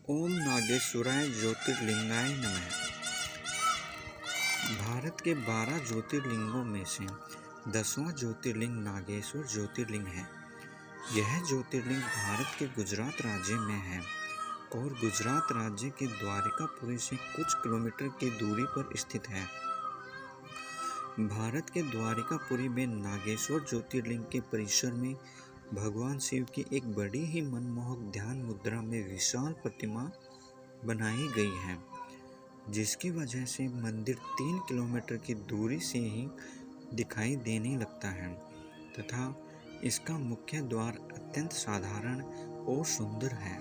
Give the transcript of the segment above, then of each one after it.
ओम नागेश्वराय ज्योतिर्लिंगाय नमः। भारत के 12 ज्योतिर्लिंगों में से 10वां ज्योतिर्लिंग नागेश्वर ज्योतिर्लिंग है। यह ज्योतिर्लिंग भारत के गुजरात राज्य में है और गुजरात राज्य के द्वारिकापुरी से कुछ किलोमीटर की दूरी पर स्थित है। भारत के द्वारिकापुरी में नागेश्वर ज्योतिर्लिंग के परिसर में भगवान शिव की एक बड़ी ही मनमोहक ध्यान मुद्रा में विशाल प्रतिमा बनाई गई है, जिसकी वजह से मंदिर 3 किलोमीटर की दूरी से ही दिखाई देने लगता है तथा इसका मुख्य द्वार अत्यंत साधारण और सुंदर है।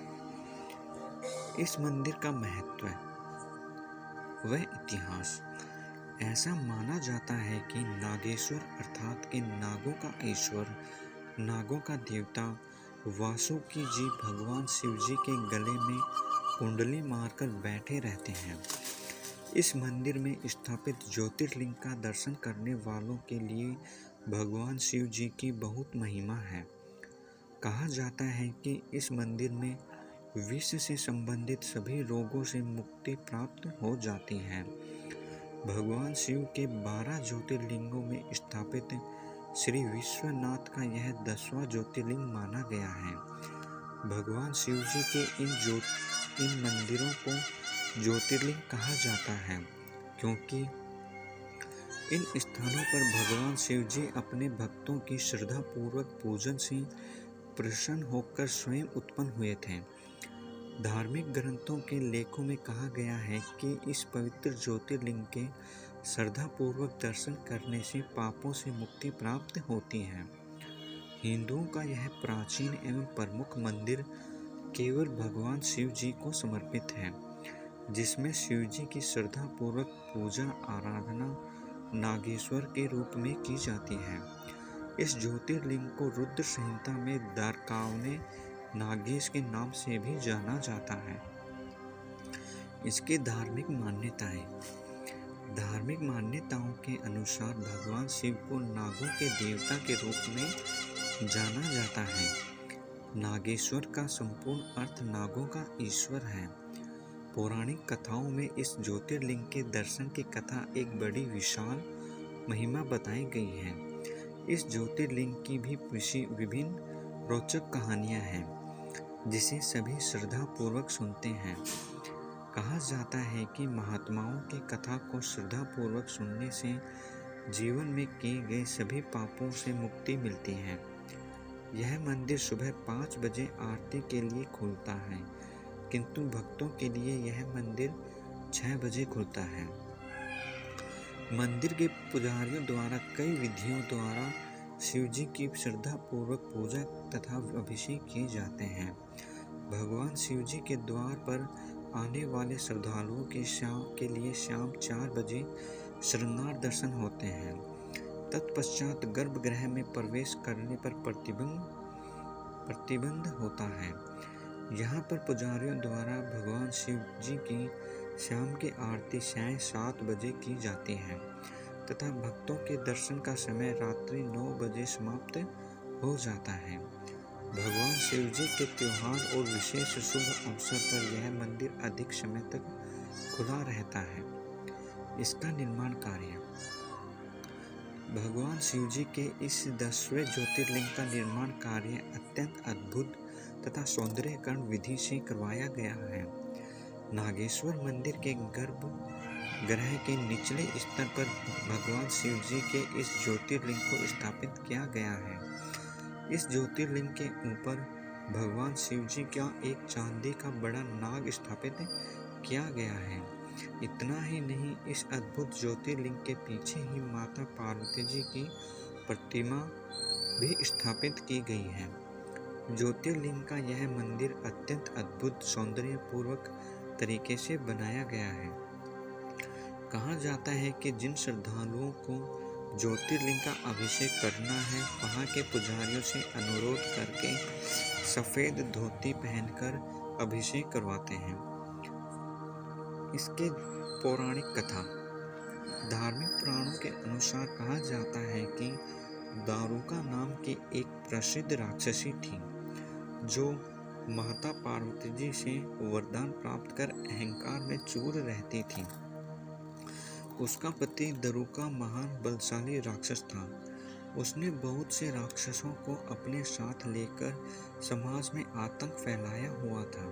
इस मंदिर का महत्व व इतिहास। ऐसा माना जाता है कि नागेश्वर अर्थात कि नागों का ईश्वर, नागों का देवता वासुकी जी भगवान शिव जी के गले में कुंडली मारकर बैठे रहते हैं। इस मंदिर में स्थापित ज्योतिर्लिंग का दर्शन करने वालों के लिए भगवान शिव जी की बहुत महिमा है। कहा जाता है कि इस मंदिर में विष से संबंधित सभी रोगों से मुक्ति प्राप्त हो जाती है। भगवान शिव के 12 ज्योतिर्लिंगों में स्थापित श्री विश्वनाथ का यह 10वां ज्योतिर्लिंग माना गया है। भगवान शिव जी के इन मंदिरों को ज्योतिर्लिंग कहा जाता है क्योंकि इन स्थानों पर भगवान शिव जी अपने भक्तों की श्रद्धापूर्वक पूजन से प्रसन्न होकर स्वयं उत्पन्न हुए थे। धार्मिक ग्रंथों के लेखों में कहा गया है कि इस पवित्र ज्योतिर्लिंग के श्रद्धापूर्वक दर्शन करने से पापों से मुक्ति प्राप्त होती है। हिंदुओं का यह प्राचीन एवं प्रमुख मंदिर केवल भगवान शिव जी को समर्पित है, जिसमें शिव जी की श्रद्धापूर्वक पूजा आराधना नागेश्वर के रूप में की जाती है। इस ज्योतिर्लिंग को रुद्र संहिता में द्वारकावने नागेश के नाम से भी जाना जाता है। इसकी धार्मिक मान्यताएं। धार्मिक मान्यताओं के अनुसार भगवान शिव को नागों के देवता के रूप में जाना जाता है। नागेश्वर का संपूर्ण अर्थ नागों का ईश्वर है। पौराणिक कथाओं में इस ज्योतिर्लिंग के दर्शन की कथा एक बड़ी विशाल महिमा बताई गई है। इस ज्योतिर्लिंग की भी विभिन्न रोचक कहानियां हैं, जिसे सभी श्रद्धापूर्वक सुनते हैं। कहा जाता है कि महात्माओं की कथा को श्रद्धापूर्वक सुनने से जीवन में किए गए सभी पापों से मुक्ति मिलती है। यह मंदिर सुबह 5 बजे आरती के लिए खुलता है, किंतु भक्तों के लिए यह मंदिर 6 बजे खुलता है। मंदिर के पुजारियों द्वारा कई विधियों द्वारा शिव जी की श्रद्धापूर्वक पूजा तथा अभिषेक किए जाते हैं। भगवान शिव जी के द्वार पर आने वाले श्रद्धालुओं के लिए शाम 4 बजे श्रृंगार दर्शन होते हैं। तत्पश्चात गर्भगृह में प्रवेश करने पर प्रतिबंध होता है। यहाँ पर पुजारियों द्वारा भगवान शिव जी की शाम की आरती सायं 7 बजे की जाती है तथा भक्तों के दर्शन का समय रात्रि 9 बजे समाप्त हो जाता है। भगवान शिव जी के त्योहार और विशेष शुभ अवसर पर यह मंदिर अधिक समय तक खुला रहता है। इसका निर्माण कार्य। भगवान शिव जी के इस 10वें ज्योतिर्लिंग का निर्माण कार्य अत्यंत अद्भुत तथा सौंदर्यीकरण विधि से करवाया गया है। नागेश्वर मंदिर के गर्भगृह के निचले स्तर पर भगवान शिव जी के इस ज्योतिर्लिंग को स्थापित किया गया है। इस ज्योतिर्लिंग के ऊपर भगवान शिव जी का एक चांदी का बड़ा नाग स्थापित किया गया है। इतना ही नहीं, इस अद्भुत ज्योतिर्लिंग के पीछे ही माता पार्वती जी की प्रतिमा भी स्थापित की गई है। ज्योतिर्लिंग का यह मंदिर अत्यंत अद्भुत सौंदर्यपूर्वक तरीके से बनाया गया है। कहा जाता है कि जिन श्रद्धालुओं को ज्योतिर्लिंग का अभिषेक करना है, वहाँ के पुजारियों से अनुरोध करके सफ़ेद धोती पहनकर अभिषेक करवाते हैं। इसके पौराणिक कथा। धार्मिक पुराणों के अनुसार कहा जाता है कि दारुका नाम की एक प्रसिद्ध राक्षसी थी, जो माता पार्वती जी से वरदान प्राप्त कर अहंकार में चूर रहती थी। उसका पति दरुका महान बलशाली राक्षस था। उसने बहुत से राक्षसों को अपने साथ लेकर समाज में आतंक फैलाया हुआ था।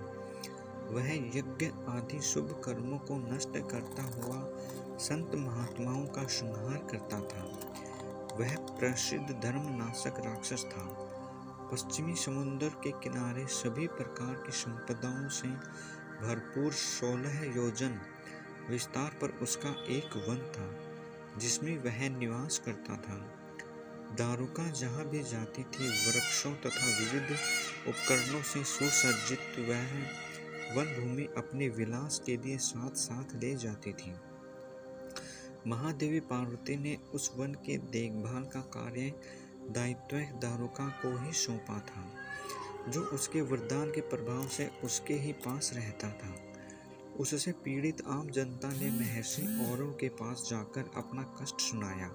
वह यज्ञ आदि शुभ कर्मों को नष्ट करता हुआ संत महात्माओं का संहार करता था। वह प्रसिद्ध धर्मनाशक राक्षस था। पश्चिमी समुद्र के किनारे सभी प्रकार की संपदाओं से भरपूर 16 योजन विस्तार पर उसका एक वन था, जिसमें वह निवास करता था। दारुका जहाँ भी जाती थी, वृक्षों तथा विविध उपकरणों से सुसज्जित वह वन भूमि अपने विलास के लिए साथ साथ ले जाती थी। महादेवी पार्वती ने उस वन के देखभाल का कार्य दायित्व दारुका को ही सौंपा था, जो उसके वरदान के प्रभाव से उसके ही पास रहता था। उससे पीड़ित आम जनता ने महर्षि औरों के पास जाकर अपना कष्ट सुनाया।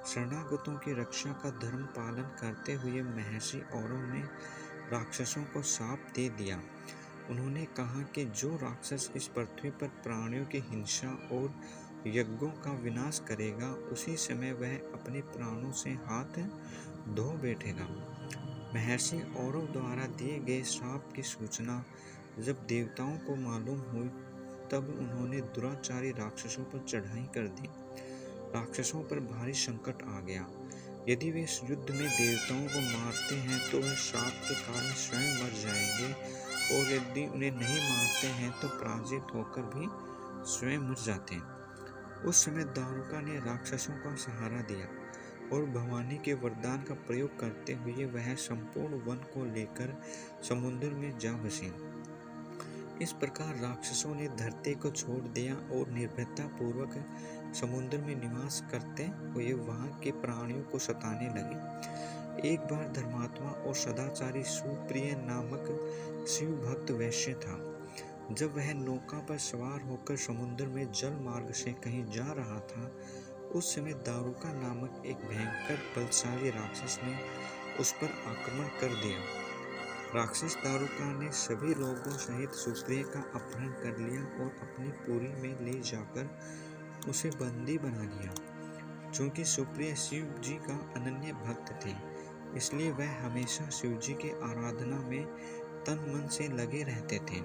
शरणागतों की रक्षा का धर्म पालन करते हुए महर्षि औरों ने राक्षसों को शाप दे दिया। उन्होंने कहा कि जो राक्षस इस पृथ्वी पर प्राणियों की हिंसा और यज्ञों का विनाश करेगा, उसी समय वह अपने प्राणों से हाथ धो बैठेगा। महर्षि औरों द्वारा दिए गए श्राप की सूचना जब देवताओं को मालूम हुई, तब उन्होंने दुराचारी राक्षसों पर चढ़ाई कर दी। राक्षसों पर भारी संकट आ गया। यदि वे इस युद्ध में देवताओं को मारते हैं तो वह श्राप के कारण स्वयं मर जाएंगे, और यदि उन्हें नहीं मारते हैं तो पराजित होकर भी स्वयं मर जाते हैं। उस समय दारुका ने राक्षसों का सहारा दिया और भवानी के वरदान का प्रयोग करते हुए वह संपूर्ण वन को लेकर समुद्र में जा बसी। इस प्रकार राक्षसों ने धरती को छोड़ दिया और निर्भयता पूर्वक समुद्र में निवास करते हुए वहां के प्राणियों को सताने लगे। एक बार धर्मात्मा और सदाचारी सुप्रिय नामक शिव भक्त वैश्य था। जब वह नौका पर सवार होकर समुद्र में जल मार्ग से कहीं जा रहा था, उस समय दारुका नामक एक भयंकर बलशाली राक्षस ने उस पर आक्रमण कर दिया। राक्षस दारुका ने सभी लोगों सहित सुप्रिय का अपहरण कर लिया और अपनी पुरी में ले जाकर उसे बंदी बना लिया। चूंकि सुप्रिय शिव जी का अनन्य भक्त थे, इसलिए वह हमेशा शिव जी के आराधना में तन मन से लगे रहते थे।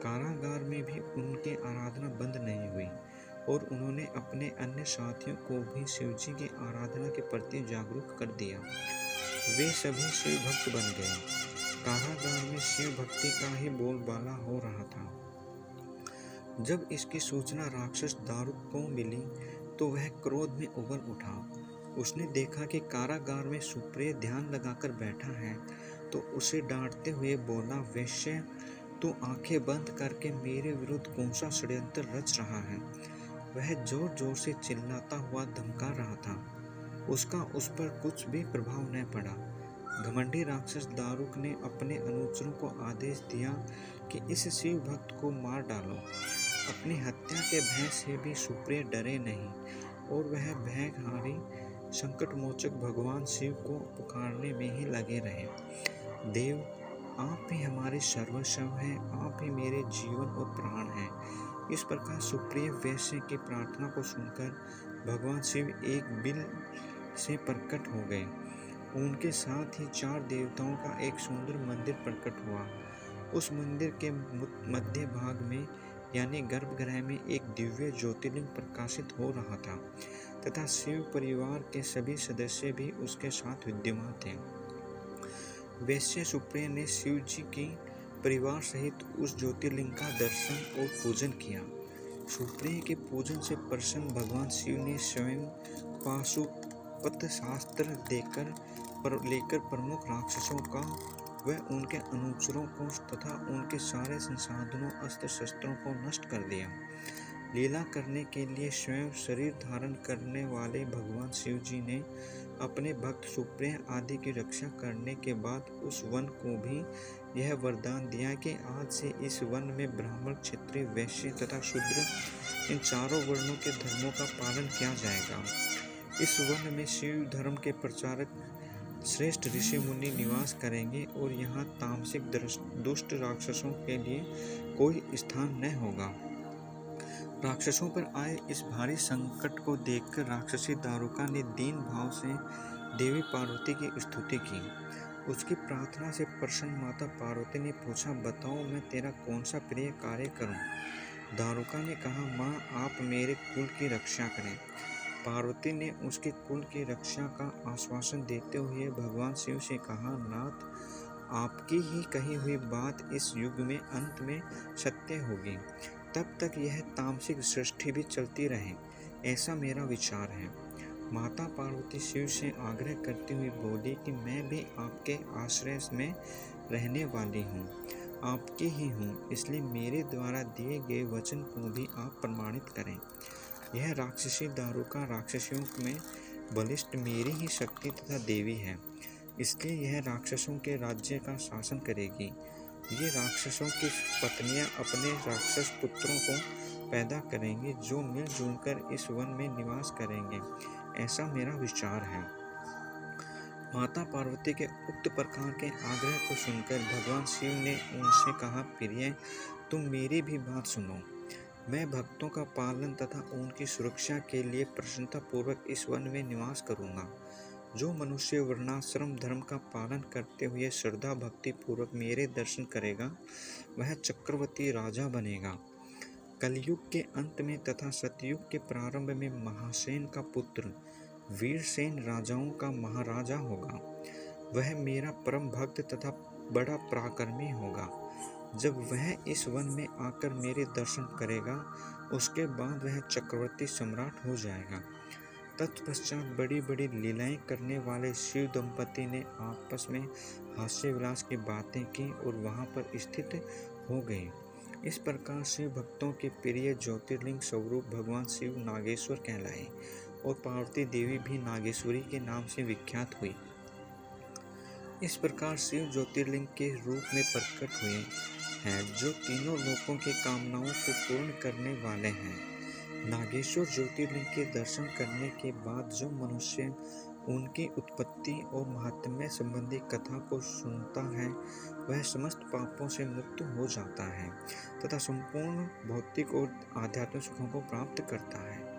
कारागार में भी उनकी आराधना बंद नहीं हुई और उन्होंने अपने अन्य साथियों को भी शिव जी की आराधना के प्रति जागरूक कर दिया। वे सभी शिव भक्त बन गए। कारागार में शिव भक्ति का ही बोलबाला हो रहा था। जब इसकी सूचना राक्षस दारुक को मिली तो वह क्रोध में उबल उठा। उसने देखा कि कारागार में सुप्रिय ध्यान लगाकर बैठा है, तो उसे डांटते हुए बोला, वैश्य, तू आंखें बंद करके मेरे विरुद्ध कौन सा षड्यंत्र रच रहा है? वह जोर जोर से चिल्लाता हुआ धमका रहा था। उसका उस पर कुछ भी प्रभाव न पड़ा। घमंडी राक्षस दारुक ने अपने अनुचरों को आदेश दिया कि इस शिव भक्त को मार डालो। अपनी हत्या के भय से भी सुप्रिय डरे नहीं और वह भयहारी संकटमोचक भगवान शिव को पुकारने में ही लगे रहे। देव, आप ही हमारे सर्वस्व हैं, आप ही मेरे जीवन और प्राण हैं। इस प्रकार सुप्रिय वैश्य की प्रार्थना को सुनकर भगवान शिव एक बिल से प्रकट हो गए। उनके साथ ही 4 देवताओं का एक सुंदर मंदिर प्रकट हुआ। उस मंदिर के मध्य भाग में यानी गर्भगृह में एक दिव्य ज्योतिर्लिंग प्रकाशित हो रहा था तथा शिव परिवार के सभी सदस्य भी उसके साथ विद्यमान थे। वैश्य सुप्रिय ने शिव जी की परिवार सहित उस ज्योतिर्लिंग का दर्शन और पूजन किया। सुप्रिय के पूजन से प्रसन्न भगवान शिव ने स्वयं पाशुपत शास्त्र लेकर प्रमुख राक्षसों का व उनके अनुचरों को तथा उनके सारे संसाधनों अस्त्र शस्त्रों को नष्ट कर दिया। लीला करने के लिए स्वयं शरीर धारण करने वाले भगवान शिव जी ने अपने भक्त सुप्रिय आदि की रक्षा करने के बाद उस वन को भी यह वरदान दिया कि आज से इस वन में ब्राह्मण, क्षत्रिय, वैश्य तथा शूद्र इन चारों वर्णों के धर्मों का पालन किया जाएगा। इस वन में शिव धर्म के प्रचारक श्रेष्ठ ऋषि मुनि निवास करेंगे और यहाँ तामसिक दुष्ट राक्षसों के लिए कोई स्थान न होगा। राक्षसों पर आए इस भारी संकट को देखकर राक्षसी दारुका ने दीन भाव से देवी पार्वती की स्तुति की। उसकी प्रार्थना से प्रसन्न माता पार्वती ने पूछा, बताओ मैं तेरा कौन सा प्रिय कार्य करूं? दारुका ने कहा, माँ आप मेरे कुल की रक्षा करें। पार्वती ने उसके कुल की रक्षा का आश्वासन देते हुए भगवान शिव से कहा, नाथ आपकी ही कही हुई बात इस युग में अंत में सत्य होगी, तब तक यह तामसिक सृष्टि भी चलती रहे, ऐसा मेरा विचार है। माता पार्वती शिव से आग्रह करती हुई बोली कि मैं भी आपके आश्रय में रहने वाली हूँ, आपकी ही हूँ, इसलिए मेरे द्वारा दिए गए वचन को भी आप प्रमाणित करें। यह राक्षसी दारुका राक्षसियों में बलिष्ठ मेरी ही शक्ति तथा देवी है, इसलिए यह राक्षसों के राज्य का शासन करेगी। ये राक्षसों की पत्नियां अपने राक्षस पुत्रों को पैदा करेंगे जो मिलजुल कर इस वन में निवास करेंगे, ऐसा मेरा विचार है। माता पार्वती के उक्त प्रकार के आग्रह को सुनकर भगवान शिव ने उनसे कहा, प्रिय तुम मेरी भी बात सुनो। मैं भक्तों का पालन तथा उनकी सुरक्षा के लिए प्रसन्नतापूर्वक इस वन में निवास करूंगा। जो मनुष्य वर्णाश्रम धर्म का पालन करते हुए श्रद्धा भक्ति पूर्वक मेरे दर्शन करेगा वह चक्रवर्ती राजा बनेगा। कलयुग के अंत में तथा सतयुग के प्रारंभ में महासेन का पुत्र वीरसेन राजाओं का महाराजा होगा। वह मेरा परम भक्त तथा बड़ा पराक्रमी होगा। जब वह इस वन में आकर मेरे दर्शन करेगा उसके बाद वह चक्रवर्ती सम्राट हो जाएगा। तत्पश्चात बड़ी बड़ी लीलाएं करने वाले शिव दंपति ने आपस में हास्य विलास की बातें की और वहां पर स्थित हो गए। इस प्रकार शिव भक्तों के प्रिय ज्योतिर्लिंग स्वरूप भगवान शिव नागेश्वर कहलाए और पार्वती देवी भी नागेश्वरी के नाम से विख्यात हुई। इस प्रकार शिव ज्योतिर्लिंग के रूप में प्रकट हुए हैं जो तीनों लोकों की कामनाओं को पूर्ण करने वाले हैं। नागेश्वर ज्योतिर्लिंग के दर्शन करने के बाद जो मनुष्य उनकी उत्पत्ति और महात्म्य संबंधी कथा को सुनता है वह समस्त पापों से मुक्त हो जाता है तथा संपूर्ण भौतिक और आध्यात्मिक सुखों को प्राप्त करता है।